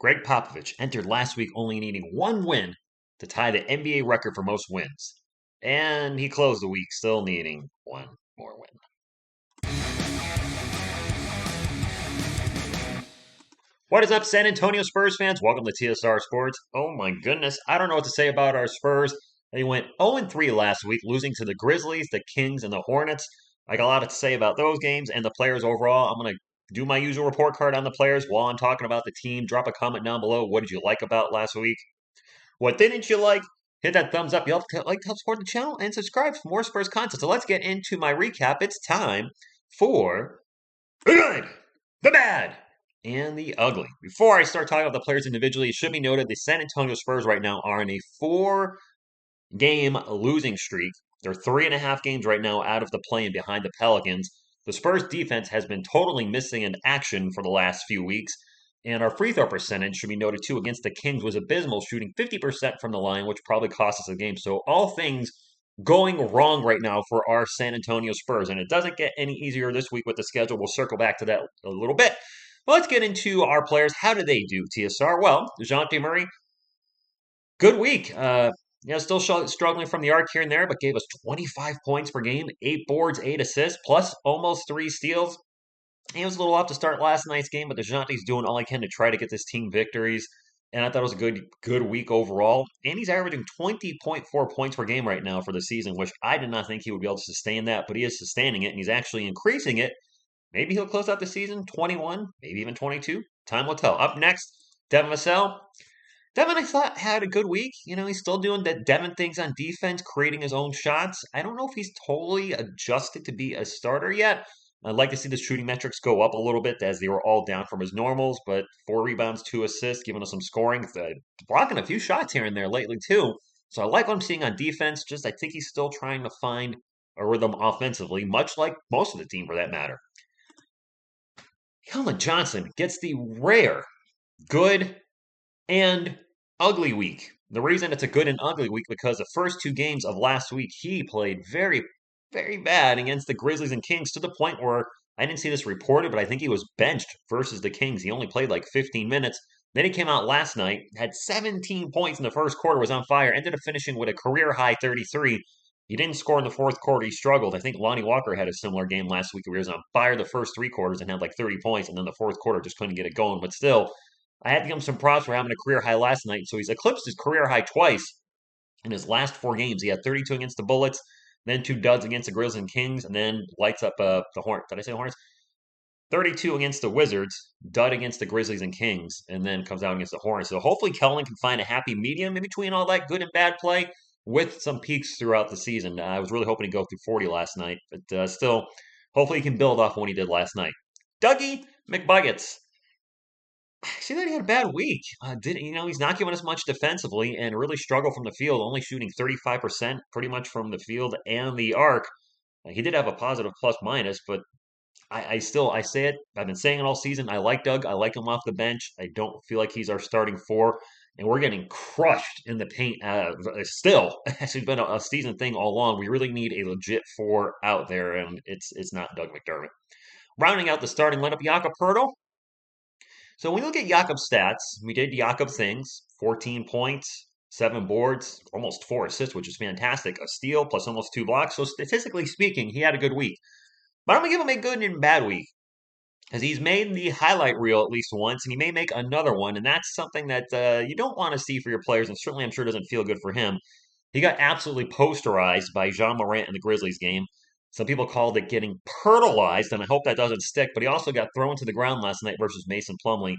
Greg Popovich entered last week only needing one win to tie the NBA record for most wins. And he closed the week still needing one more win. What is up, San Antonio Spurs fans? Welcome to TSR Sports. Oh my goodness, I don't know what to say about our Spurs. They went 0-3 last week, losing to the Grizzlies, the Kings, and the Hornets. I got a lot to say about those games and the players overall. I'm going to do my usual report card on the players while I'm talking about the team. Drop a comment down below. What did you like about last week? What didn't you like? Hit that thumbs up. You help support the channel and subscribe for more Spurs content. So let's get into my recap. It's time for the good, the bad, and the ugly. Before I start talking about the players individually, it should be noted the San Antonio Spurs right now are in a 4-game losing streak. They're 3.5 games right now out of the play-in behind the Pelicans. The Spurs defense has been totally missing in action for the last few weeks. And our free throw percentage, should be noted too, against the Kings was abysmal, shooting 50% from the line, which probably cost us a game. So all things going wrong right now for our San Antonio Spurs. And it doesn't get any easier this week with the schedule. We'll circle back to that a little bit. Well, let's get into our players. How did they do, TSR? Well, Dejonta Murray, good week. Still struggling from the arc here and there, but gave us 25 points per game, 8 boards, 8 assists, plus almost 3 steals. He was a little off to start last night's game, but Dejounte's doing all he can to try to get this team victories. And I thought it was a good week overall. And he's averaging 20.4 points per game right now for the season, which I did not think he would be able to sustain that, but he is sustaining it, and he's actually increasing it. Maybe he'll close out the season 21, maybe even 22. Time will tell. Up next, Devon Vasel. Devon, I thought, had a good week. He's still doing the Devon things on defense, creating his own shots. I don't know if he's totally adjusted to be a starter yet. I'd like to see the shooting metrics go up a little bit as they were all down from his normals, but 4 rebounds, 2 assists, giving us some scoring, blocking a few shots here and there lately too. So I like what I'm seeing on defense. Just I think he's still trying to find a rhythm offensively, much like most of the team for that matter. Helen Johnson gets the rare good and ugly week. The reason it's a good and ugly week because the first 2 games of last week he played very, very bad against the Grizzlies and Kings to the point where I didn't see this reported, but I think he was benched versus the Kings. He only played like 15 minutes. Then he came out last night, had 17 points in the first quarter, was on fire, ended up finishing with a career high 33. He didn't score in the fourth quarter. He struggled. I think Lonnie Walker had a similar game last week where he was on fire the first 3 quarters and had like 30 points, and then the fourth quarter just couldn't get it going. But still, I had to give him some props for having a career high last night. So he's eclipsed his career high twice in his last 4 games. He had 32 against the Bullets, then 2 duds against the Grizzlies and Kings, and then lights up the Hornets. Did I say the Hornets? 32 against the Wizards, dud against the Grizzlies and Kings, and then comes out against the Hornets. So hopefully Kellen can find a happy medium in between all that good and bad play with some peaks throughout the season. I was really hoping to go through 40 last night, but still, hopefully he can build off what he did last night. Dougie McBuckets. I see that he had a bad week. He's not giving us much defensively and really struggled from the field, only shooting 35% pretty much from the field and the arc. He did have a positive plus minus, but I say it. I've been saying it all season. I like Doug. I like him off the bench. I don't feel like he's our starting 4, and we're getting crushed in the paint. Still, it's been a season thing all along. We really need a legit 4 out there, and it's not Doug McDermott. Rounding out the starting lineup, Jakob Poeltl. So when we look at Jakob's stats, we did Jakob things: 14 points, 7 boards, almost 4 assists, which is fantastic. A steal plus almost 2 blocks. So statistically speaking, he had a good week. But I'm going to give him a good and bad week, because he's made the highlight reel at least once, and he may make another one, and that's something that you don't want to see for your players, and certainly I'm sure doesn't feel good for him. He got absolutely posterized by Jean Morant in the Grizzlies game. Some people called it getting Pirtlized, and I hope that doesn't stick, but he also got thrown to the ground last night versus Mason Plumlee,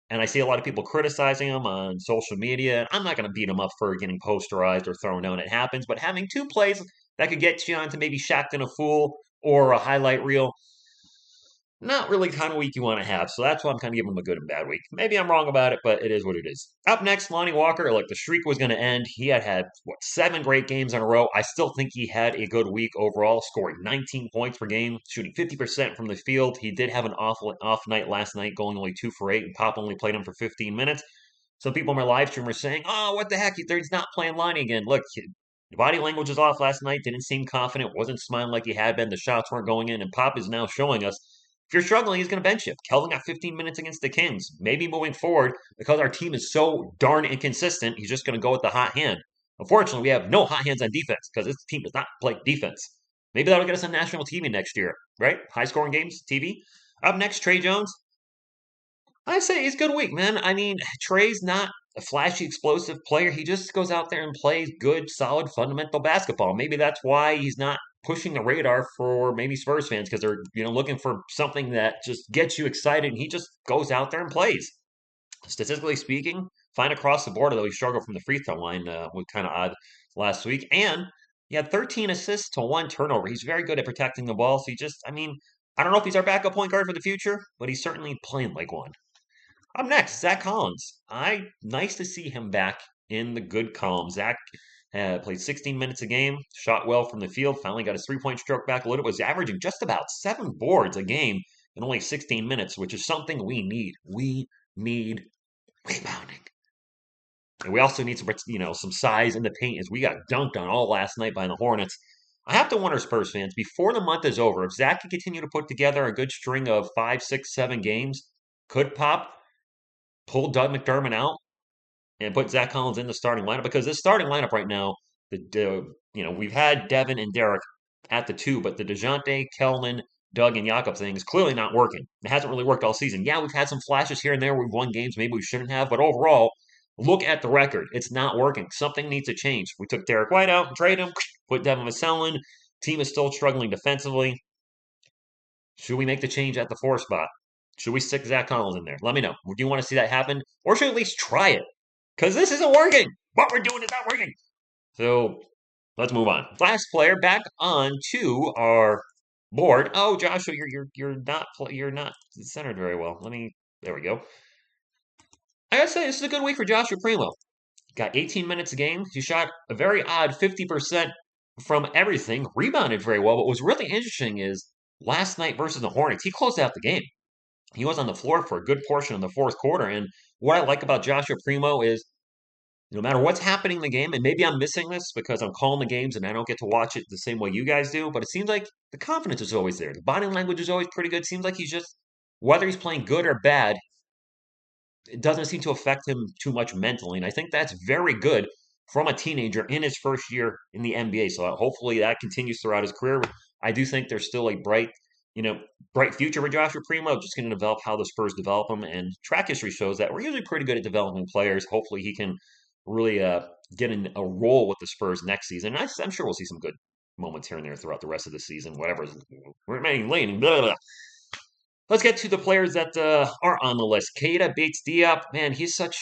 and I see a lot of people criticizing him on social media. I'm not going to beat him up for getting posterized or thrown down. It happens, but having 2 plays that could get you onto maybe Shaqtin' a Fool or a highlight reel, not really the kind of week you want to have. So that's why I'm kind of giving him a good and bad week. Maybe I'm wrong about it, but it is what it is. Up next, Lonnie Walker. Like, the streak was going to end. He had 7 great games in a row. I still think he had a good week overall, scoring 19 points per game, shooting 50% from the field. He did have an off night last night, going only 2 for 8, and Pop only played him for 15 minutes. Some people on my live stream were saying, oh, what the heck, he's not playing Lonnie again. Look, the body language was off last night, didn't seem confident, wasn't smiling like he had been. The shots weren't going in, and Pop is now showing us If you're struggling, he's going to bench you. Kelvin got 15 minutes against the Kings. Maybe moving forward, because our team is so darn inconsistent, he's just going to go with the hot hand. Unfortunately, we have no hot hands on defense because this team does not play defense. Maybe that'll get us on national TV next year, right? High scoring games, TV. Up next, Trey Jones. I say he's a good week, man. I mean, Trey's not a flashy, explosive player. He just goes out there and plays good, solid, fundamental basketball. Maybe that's why he's not pushing the radar for maybe Spurs fans because they're looking for something that just gets you excited. And he just goes out there and plays. Statistically speaking, fine across the board, although he struggled from the free throw line, was kind of odd last week. And he had 13 assists to 1 turnover. He's very good at protecting the ball. So I don't know if he's our backup point guard for the future, but he's certainly playing like one. Up next, Zach Collins. Nice to see him back in the good column. Zach played 16 minutes a game, shot well from the field, finally got his three-point stroke back a little, was averaging just about 7 boards a game in only 16 minutes, which is something we need. We need rebounding. And we also need some size in the paint as we got dunked on all last night by the Hornets. I have to wonder, Spurs fans, before the month is over, if Zach can continue to put together a good string of 5, 6, 7 games, could Pop pull Doug McDermott out and put Zach Collins in the starting lineup? Because this starting lineup right now, we've had Devin and Derek at the 2, but the Dejounte, Kelman, Doug, and Jakob thing is clearly not working. It hasn't really worked all season. Yeah, we've had some flashes here and there. We've won games maybe we shouldn't have, but overall, look at the record. It's not working. Something needs to change. We took Derek White out, traded him, put Devon Vasel in. Team is still struggling defensively. Should we make the change at the 4 spot? Should we stick Zach Collins in there? Let me know. Do you want to see that happen? Or should we at least try it? Because this isn't working. What we're doing is not working. So let's move on. Last player back on to our board. Oh, Joshua, you're not centered very well. There we go. I gotta say, this is a good week for Joshua Primo. Got 18 minutes a game. He shot a very odd 50% from everything. Rebounded very well. But what's really interesting is last night versus the Hornets, he closed out the game. He was on the floor for a good portion of the fourth quarter. And what I like about Joshua Primo is no matter what's happening in the game, and maybe I'm missing this because I'm calling the games and I don't get to watch it the same way you guys do, but it seems like the confidence is always there. The body language is always pretty good. Seems like whether he's playing good or bad, it doesn't seem to affect him too much mentally. And I think that's very good from a teenager in his first year in the NBA. So hopefully that continues throughout his career. I do think there's still a bright future for Joshua Primo. Just going to develop how the Spurs develop him. And track history shows that we're usually pretty good at developing players. Hopefully he can really get in a role with the Spurs next season. And I'm sure we'll see some good moments here and there throughout the rest of the season, whatever's remaining lane. Blah, blah, blah. Let's get to the players that are on the list. Keita beats Diop. Man, he's such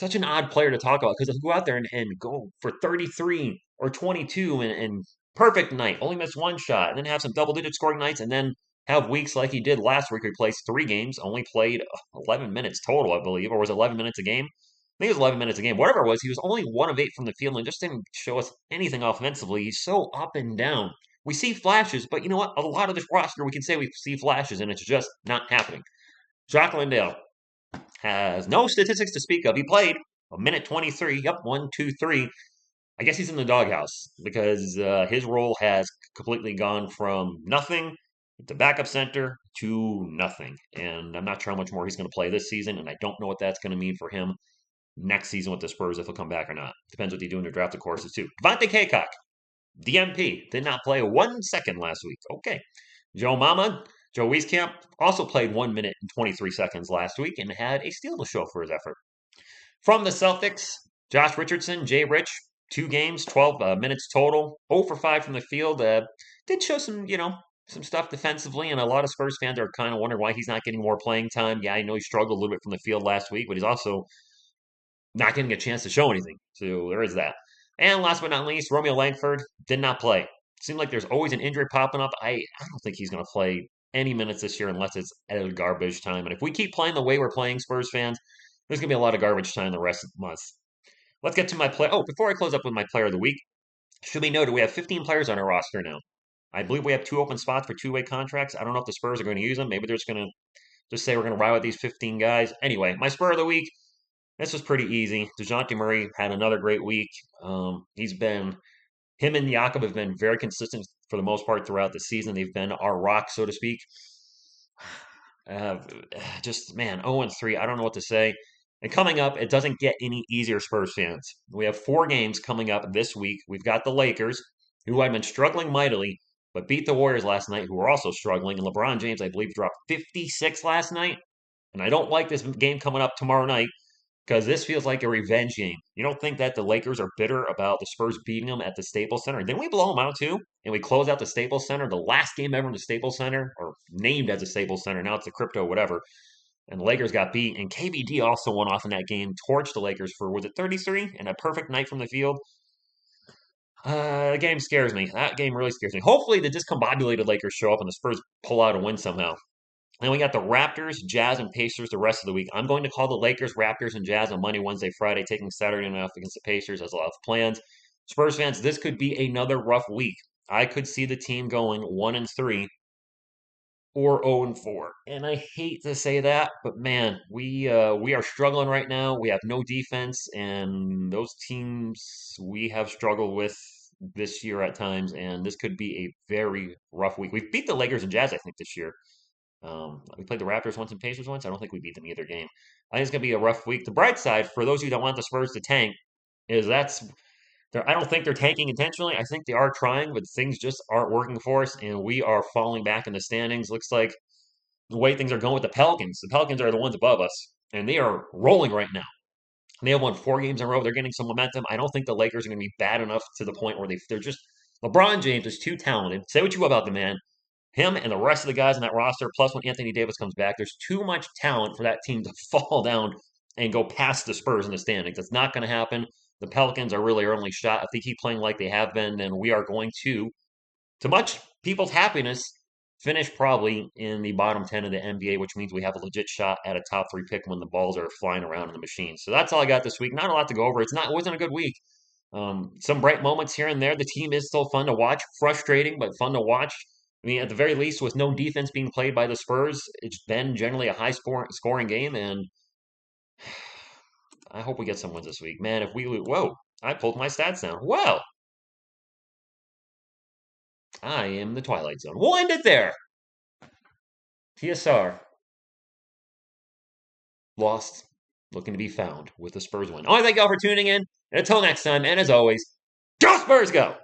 an odd player to talk about because he'll go out there and go for 33 or 22 and perfect night, only miss one shot, and then have some double-digit scoring nights, and then have weeks like he did last week where he plays 3 games, only played 11 minutes total, I believe, or was it 11 minutes a game? I think it was 11 minutes a game. Whatever it was, he was only 1 of 8 from the field and just didn't show us anything offensively. He's so up and down. We see flashes, but you know what? A lot of this roster, we can say we see flashes, and it's just not happening. Jock Landale has no statistics to speak of. He played a minute 23. Yep, 1, 2, 3. I guess he's in the doghouse because his role has completely gone from nothing to backup center to nothing. And I'm not sure how much more he's going to play this season, and I don't know what that's going to mean for him next season with the Spurs if he'll come back or not. Depends what they do in their draft, of course, too. Devontae Cacok, DMP, did not play 1 second last week. Okay. Joe Wieskamp also played 1 minute and 23 seconds last week and had a steal to show for his effort. From the Celtics, Josh Richardson, Jay Rich, 2 games, 12 minutes total, 0 for 5 from the field. Did show some stuff defensively, and a lot of Spurs fans are kind of wondering why he's not getting more playing time. Yeah, I know he struggled a little bit from the field last week, but he's also not getting a chance to show anything. So there is that. And last but not least, Romeo Langford did not play. Seems like there's always an injury popping up. I don't think he's going to play any minutes this year unless it's at garbage time. And if we keep playing the way we're playing, Spurs fans, there's going to be a lot of garbage time the rest of the month. Let's get to my play. Oh, before I close up with my player of the week, should be noted we have 15 players on our roster now. I believe we have 2 open spots for 2-way contracts. I don't know if the Spurs are going to use them. Maybe they're just going to just say we're going to ride with these 15 guys. Anyway, my Spur of the week, this was pretty easy. Dejounta Murray had another great week. Him and Jakob have been very consistent for the most part throughout the season. They've been our rock, so to speak. Uh, just man, 0-3. I don't know what to say. And coming up, it doesn't get any easier, Spurs fans. We have 4 games coming up this week. We've got the Lakers, who had been struggling mightily, but beat the Warriors last night, who were also struggling. And LeBron James, I believe, dropped 56 last night. And I don't like this game coming up tomorrow night because this feels like a revenge game. You don't think that the Lakers are bitter about the Spurs beating them at the Staples Center? Didn't we blow them out too? And we close out the Staples Center, the last game ever in the Staples Center, or named as a Staples Center. Now it's the crypto, whatever. And the Lakers got beat. And KBD also went off in that game, torched the Lakers for, was it 33? And a perfect night from the field. The game scares me. That game really scares me. Hopefully, the discombobulated Lakers show up and the Spurs pull out a win somehow. Then we got the Raptors, Jazz, and Pacers the rest of the week. I'm going to call the Lakers, Raptors, and Jazz on Monday, Wednesday, Friday, taking Saturday night off against the Pacers as a lot of plans. Spurs fans, this could be another rough week. I could see the team going 1-3 or 0-4. And I hate to say that, but man, we are struggling right now. We have no defense, and those teams we have struggled with this year at times, and this could be a very rough week. We've beat the Lakers and Jazz, I think, this year. We played the Raptors once and Pacers once. I don't think we beat them either game. I think it's gonna be a rough week. The bright side, for those of you that want the Spurs to tank, is I don't think they're tanking intentionally. I think they are trying, but things just aren't working for us, and we are falling back in the standings. Looks like the way things are going with the Pelicans. The Pelicans are the ones above us, and they are rolling right now. They have won 4 games in a row. They're getting some momentum. I don't think the Lakers are going to be bad enough to the point where they're just LeBron James is too talented. Say what you will about the man. Him and the rest of the guys on that roster, plus when Anthony Davis comes back, there's too much talent for that team to fall down and go past the Spurs in the standings. That's not going to happen. The Pelicans are really our only shot. If they keep playing like they have been, then we are going to much people's happiness, finish probably in the bottom 10 of the NBA, which means we have a legit shot at a top 3 pick when the balls are flying around in the machine. So that's all I got this week. Not a lot to go over. It wasn't a good week. Some bright moments here and there. The team is still fun to watch. Frustrating, but fun to watch. I mean, at the very least, with no defense being played by the Spurs, it's been generally a scoring game, and I hope we get some wins this week. Man, if we lose, whoa, I pulled my stats down. Well, I am the Twilight Zone. We'll end it there. TSR lost, looking to be found with the Spurs win. I want to thank y'all for tuning in. And until next time, and as always, go Spurs, go!